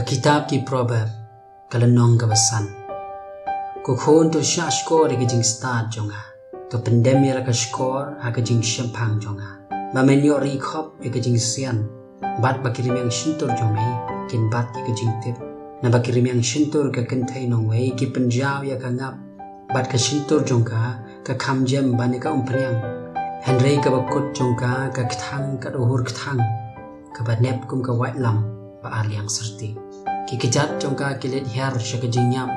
kitab ki proverb kalenong kabasan ko khon to sha skor ke jing start jonga to pandemi ra ka skor ha ke jing shempang jonga ma men yo ri khop ke jing sian bat bakirim yang shintur jome kin bat ke jing tip na bakirim yang shintur ka kentai nong wei ki penjau ya ka ngap bat ka shintur jonga ka kham jem bane ka umpriang henry ka bakut jonga ka kthang ka uhur kthang ka banep kum ka white lam ba aliang serti ki kejat jongka kilet her shakajing nyam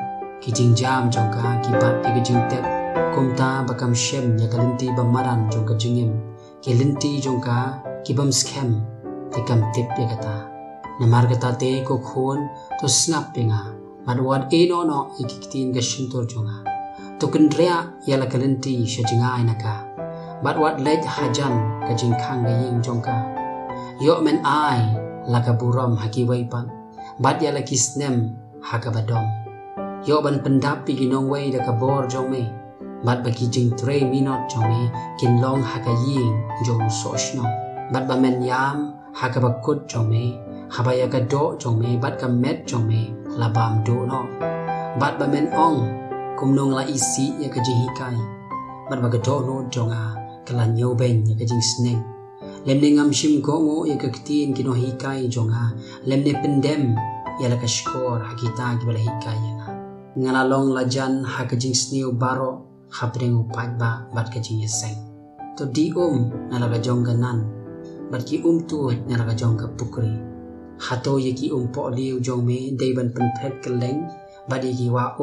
ki jingjam jongka ki bat ki jing tep kumta bakam shem ya kalinti bamaran jongka jingim ki linti jongka ki bam scam te kam tip ya kata namar kata te ko khon to snap pinga madwad e no ikiktin ga shintur jonga to kendria ya la kalinti shajinga inaka madwad lej hajan ka jingkhang ga ying jongka yo men ai laka buram haki waipan bat ya laki snem haka badom yo ban pendap pi ginong wei da ka bor jong me bat baki jing 3 minute jong me kin long haka ying jong soshno bat ba men yam haka bakut jong me haba ya ka do jong me bat ka met jong me labam do no bat ba men ong kumnong la isi ya ka jihikai bat ba ka do no jonga kala nyoben ya ka jing sneng lemne ngam shim gongo ya kaktin kino hikai jonga lemne pendem ya la kashkor hakita gibala hikai nga ngala long lajan hakajing sniu baro hapreng upat ba bat kajing yeseng to di nala ka jongga nan bat ki tu nala ka jongga pukri hato ye ki po liu jong me deiban penpret keleng bat ye ki wa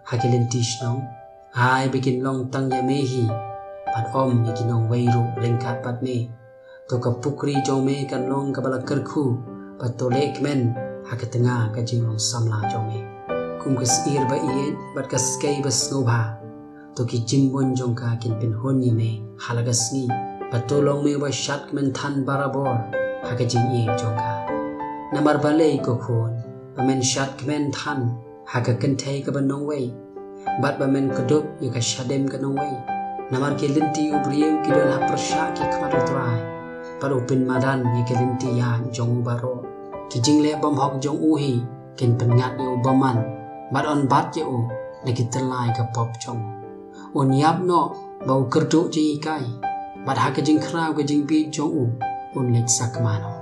hakilin tishnong hai bikin long tang ya mehi bat ye ki nong weiru lengkat bat me to ka pukri jong me kan long ka bala kerku patolek men ha ka tengah ka jing long samla jong me kum ka sir ba ie bat ka skei bas ngobha to ki jimbon jong ka kin pin hon ye me halaga sni patolong me ba shat men than barabor ha ka jing ie jong ka namar balei ko khon ba men shat men than ha ka kenthei ka banong wei bat ba men kudup ye ka shadem ka nong wei namar ke linti ubriu ki don ha prasha ki khmar trai paru pin madan ye kelinti ya jong baro ki jingle bam hok jong uhi ken pengat ye ubaman mat on bat ye u lagi telai ka pop jong on yap no bau kerdu ji kai bat ha ke jing khrau ke jing bi jong u on lek sakmano